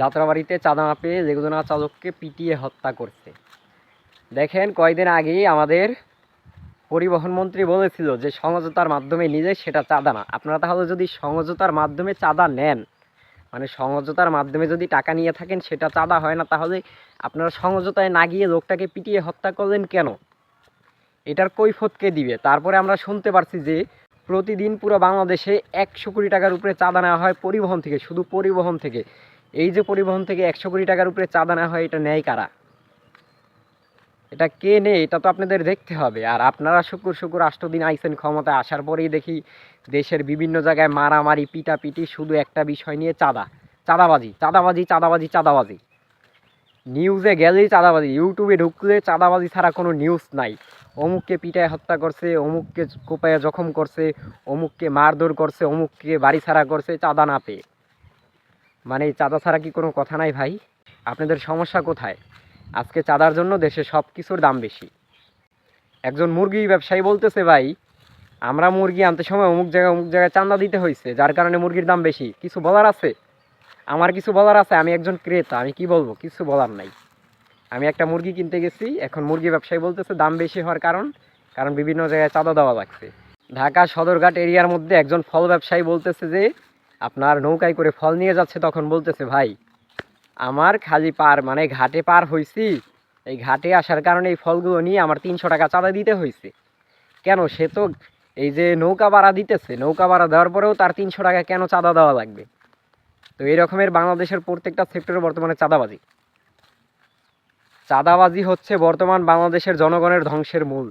যাত্রাবাড়িতে চাঁদা না পেয়ে লেগুনা চালককে পিটিয়ে হত্যা করছে। দেখেন কয়েকদিন আগেই আমাদের পরিবহন মন্ত্রী বলেছিল যে সমঝোতার মাধ্যমে নিলে সেটা চাঁদা না। আপনারা তাহলে যদি সমঝোতার মাধ্যমে চাঁদা নেন, মানে সমঝোতার মাধ্যমে যদি টাকা নিয়ে থাকেন সেটা চাঁদা হয় না, তাহলে আপনারা সমঝোতায় না গিয়ে লোকটাকে পিটিয়ে হত্যা করলেন কেন? এটার কৈফিয়ত কে দিবে? তারপরে আমরা শুনতে পারছি যে প্রতিদিন পুরো বাংলাদেশে 100 কোটি টাকার উপরে চাঁদা নেওয়া হয় পরিবহন থেকে, শুধু পরিবহন থেকে। এই যে পরিবহন থেকে 100 কোটি টাকার উপরে চাঁদা নেওয়া হয়, এটা নেয় কারা? এটা কে নেই? এটা তো আপনাদের দেখতে হবে। আর আপনারা শুকুর শুকুর 8 দিন আইছেন ক্ষমতায়, আসার পরেই দেখি দেশের বিভিন্ন জায়গায় মারামারি পিটাপিটি, শুধু একটা বিষয় নিয়ে চাঁদা, চাঁদাবাজি চাঁদাবাজি চাঁদাবাজি চাঁদাবাজি। নিউজে গেলেই চাঁদাবাজি, ইউটিউবে ঢুকলে চাঁদাবাজি ছাড়া কোনো নিউজ নাই। অমুককে পিটায় হত্যা করছে, অমুককে কোপায় জখম করছে, অমুককে মারধর করছে, অমুককে বাড়ি ছাড়া করছে চাঁদা না পেয়ে। মানে চাঁদা ছাড়া কি কোনো কথা নাই ভাই? আপনাদের সমস্যা কোথায়? আজকে চাঁদার জন্য দেশে সব কিছুর দাম বেশি। একজন মুরগি ব্যবসায়ী বলতেছে, ভাই আমরা মুরগি আনতে সময় অমুক জায়গায় চাঁদা দিতে হয়েছে, যার কারণে মুরগির দাম বেশি। কিছু বলার আছে? আমার কিছু বলার আছে? আমি একজন ক্রেতা, আমি কি বলবো? কিছু বলার নাই। আমি একটা মুরগি কিনতে গেছি, এখন মুরগি ব্যবসায়ী বলতেছে দাম বেশি হওয়ার কারণ বিভিন্ন জায়গায় চাঁদা দেওয়া লাগছে। ঢাকা সদরঘাট এরিয়ার মধ্যে একজন ফল ব্যবসায়ী বলতেছে যে আপনার নৌকায় করে ফল নিয়ে যাচ্ছে, তখন বলতেছে ভাই আমার খালি মানে ঘাটে পার হয়েছি, এই ঘাটে আসার কারণে এই ফলগুলো নিয়ে আমার 300 টাকা চাঁদা দিতে হয়েছে। কেন? সে তো এই যে নৌকা ভাড়া দিতেছে, নৌকা ভাড়া দেওয়ার পরেও তার 300 টাকা কেন চাঁদা দেওয়া লাগবে? তো এই রকমের বাংলাদেশের প্রত্যেকটা সেক্টরে বর্তমানে চাঁদাবাজি। চাঁদাবাজি হচ্ছে বর্তমান বাংলাদেশের জনগণের ধ্বংসের মূল।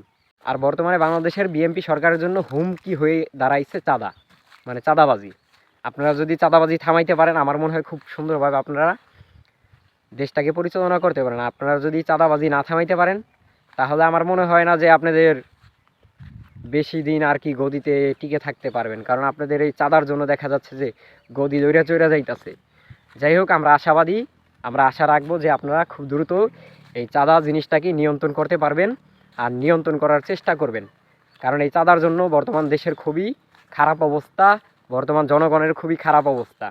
আর বর্তমানে বাংলাদেশের বিএনপি সরকারের জন্য হুমকি হয়ে দাঁড়াইছে চাঁদা, মানে চাঁদাবাজি। আপনারা যদি চাঁদাবাজি থামাইতে পারেন, আমার মনে হয় খুব সুন্দরভাবে আপনারা দেশটাকে পরিচালনা করতে পারেন। আপনারা যদি চাঁদাবাজি না থামাইতে পারেন, তাহলে আমার মনে হয় না যে আপনাদের বেশি দিন আর কি গদিতে টিকে থাকতে পারবেন। কারণ আপনাদের এই চাঁদার জন্য দেখা যাচ্ছে যে গদি দইরা চইরা যাইতেছে। যাই হোক, আমরা আশাবাদী, আমরা আশা রাখবো যে আপনারা খুব দ্রুত এই চাঁদা জিনিসটাকে নিয়ন্ত্রণ করতে পারবেন আর নিয়ন্ত্রণ করার চেষ্টা করবেন। কারণ এই চাঁদার জন্য বর্তমান দেশের খুবই খারাপ অবস্থা, বর্তমান জনগণের খুবই খারাপ অবস্থা।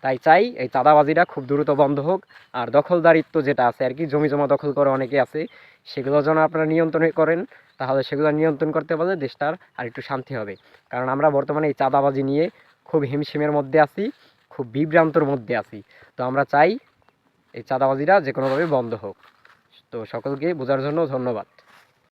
তাই চাই এই চাঁদাবাজিটা খুব দ্রুত বন্ধ হোক। আর দখলদারিত্ব যেটা আছে আর কি, জমি জমা দখল করে অনেকে আছে, সেগুলো যেন আপনারা নিয়ন্ত্রণ করেন। তাহলে সেগুলো নিয়ন্ত্রণ করতে পারলে দেশটার আর একটু শান্তি হবে। কারণ আমরা বর্তমানে এই চাঁদাবাজি নিয়ে খুব হিমশিমের মধ্যে আছি, খুব বিভ্রান্তর মধ্যে আছি। তো আমরা চাই এই চাঁদাবাজিটা যে কোনোভাবে বন্ধ হোক। তো সকলকে বোঝার জন্য ধন্যবাদ।